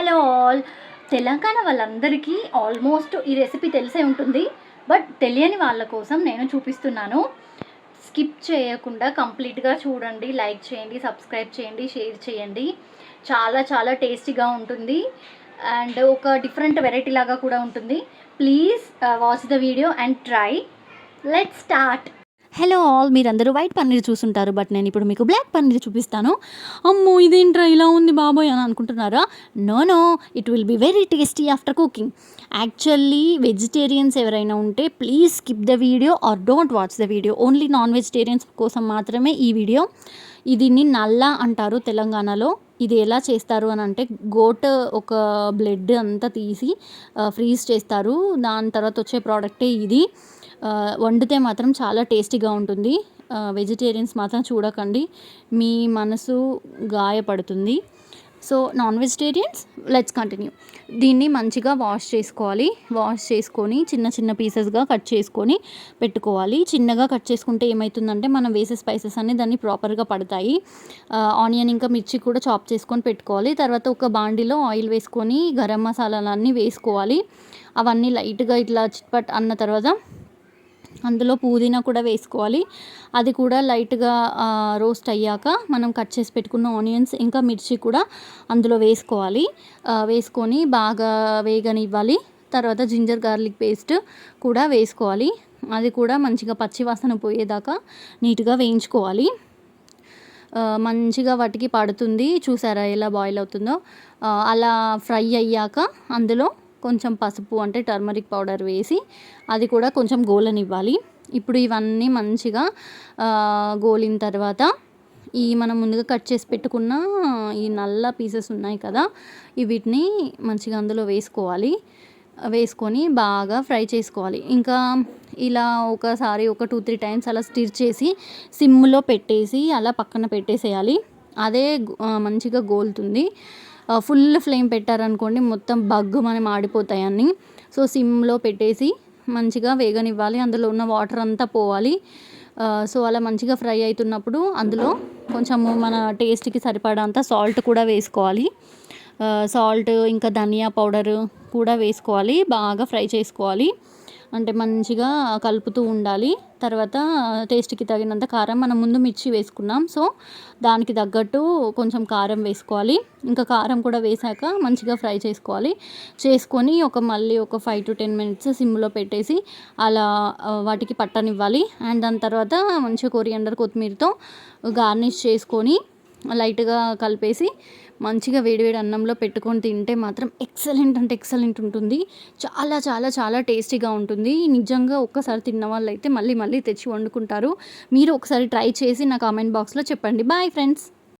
Hello all. Telangana వాళ్ళందరికీ almost ఈ recipe తెలిసే ఉంటుంది. బట్ తెలియని వాళ్ళ కోసం నేను చూపిస్తున్నాను. స్కిప్ చేయకుండా కంప్లీట్గా చూడండి, లైక్ చేయండి, సబ్స్క్రైబ్ చేయండి, షేర్ చేయండి. చాలా చాలా టేస్టీగా ఉంటుంది అండ్ ఒక డిఫరెంట్ వెరైటీ లాగా కూడా ఉంటుంది. Please watch the video and try. Let's start. Hello all, మీరందరూ వైట్ పన్నీర్ చూసుంటారు, బట్ నేను ఇప్పుడు మీకు బ్లాక్ పన్నీర్ చూపిస్తాను. అమ్మో ఇదేంట్రా ఇలా ఉంది బాబోయ్ అని అనుకుంటున్నారా? No, it will be very tasty after cooking. Actually vegetarians ఎవరైనా ఉంటే please skip the video or don't watch the video. Only non vegetarians కోసం మాత్రమే ఈ వీడియో. దీన్ని నల్లా అంటారు తెలంగాణలో. ఇది ఎలా చేస్తారు అని అంటే, గోట్ ఒక బ్లడ్ అంతా తీసి ఫ్రీజ్ చేస్తారు. దాని తర్వాత వచ్చే ప్రోడక్టే ఇది. వండితే మాత్రం చాలా టేస్టీగా ఉంటుంది. వెజిటేరియన్స్ మాత్రం చూడకండి, మీ మనసు గాయపడుతుంది. So non vegetarians let's continue. దీన్ని మంచిగా వాష్ చేసుకోవాలి. వాష్ చేసుకొని చిన్న చిన్న పీసెస్గా కట్ చేసుకొని పెట్టుకోవాలి. చిన్నగా కట్ చేసుకుంటే ఏమవుతుందంటే మనం వేసే స్పైసెస్ అన్నీ దాన్ని ప్రాపర్గా పడతాయి. ఆనియన్ ఇంకా మిర్చి కూడా చాప్ చేసుకొని పెట్టుకోవాలి. తర్వాత ఒక బాండిలో ఆయిల్ వేసుకొని గరం మసాలాలన్నీ వేసుకోవాలి. అవన్నీ లైట్గా ఇట్లా చిట్పట్ అన్న తర్వాత అందులో పుదీనా కూడా వేసుకోవాలి. అది కూడా లైట్గా రోస్ట్ అయ్యాక మనం కట్ చేసి పెట్టుకున్న ఆనియన్స్ ఇంకా మిర్చి కూడా అందులో వేసుకోవాలి. వేసుకొని బాగా వేగనివ్వాలి. తర్వాత జింజర్ గార్లిక్ పేస్ట్ కూడా వేసుకోవాలి. అది కూడా మంచిగా పచ్చివాసన పోయేదాకా నీట్గా వేయించుకోవాలి. మంచిగా వాటికి పడుతుంది, చూసారా ఎలా బాయిల్ అవుతుందో. అలా ఫ్రై అయ్యాక అందులో కొంచెం పసుపు అంటే టర్మరిక్ పౌడర్ వేసి అది కూడా కొంచెం గోలనివ్వాలి. ఇప్పుడు ఇవన్నీ మంచిగా గోలిన తర్వాత మనం ముందుగా కట్ చేసి పెట్టుకున్న ఈ నల్ల పీసెస్ ఉన్నాయి కదా, వీటిని మంచిగా అందులో వేసుకొని బాగా ఫ్రై చేసుకోవాలి. ఇంకా ఇలా ఒకసారి ఒక 2-3 టైమ్స్ అలా స్టిర్ చేసి సిమ్లో పెట్టేసి అలా పక్కన పెట్టేసేయాలి. అదే మంచిగా గోలుతుంది. ఫుల్ ఫ్లేమ్ పెట్టారనుకోండి మొత్తం బగ్గుమని మాడిపోతాయి అన్నీ. సో సిమ్లో పెట్టేసి మంచిగా వేగనివ్వాలి. అందులో ఉన్న వాటర్ అంతా పోవాలి. సో అలా మంచిగా ఫ్రై అవుతున్నప్పుడు అందులో కొంచెము మన టేస్ట్కి సరిపడంత సాల్ట్ కూడా వేసుకోవాలి. సాల్ట్ ఇంకా ధనియా పౌడర్ కూడా వేసుకోవాలి. బాగా ఫ్రై చేసుకోవాలి. అంటే మంచిగా కలుపుతూ ఉండాలి. తర్వాత టేస్ట్కి తగినంత కారం, మనం ముందు మిర్చి వేసుకున్నాం సో దానికి తగ్గట్టు కొంచెం కారం వేసుకోవాలి. ఇంకా కారం కూడా వేసాక మంచిగా ఫ్రై చేసుకొని మళ్ళీ ఒక 5-10 మినిట్స్ సిమ్లో పెట్టేసి అలా వాటికి పట్టనివ్వాలి. అండ్ దాని తర్వాత మంచిగా కొరియాండర్ కొత్తిమీరతో గార్నిష్ చేసుకొని లైట్గా కలిపేసి మంచిగా వేడివేడి అన్నంలో పెట్టుకొని తింటే మాత్రం ఎక్సలెంట్ అంటే ఎక్సలెంట్ ఉంటుంది. చాలా చాలా చాలా టేస్టీగా ఉంటుంది. నిజంగా ఒక్కసారి తిన్న వాళ్ళు అయితే మళ్ళీ మళ్ళీ తెచ్చి వండుకుంటారు. మీరు ఒకసారి ట్రై చేసి నా కామెంట్ బాక్స్లో చెప్పండి. Bye friends.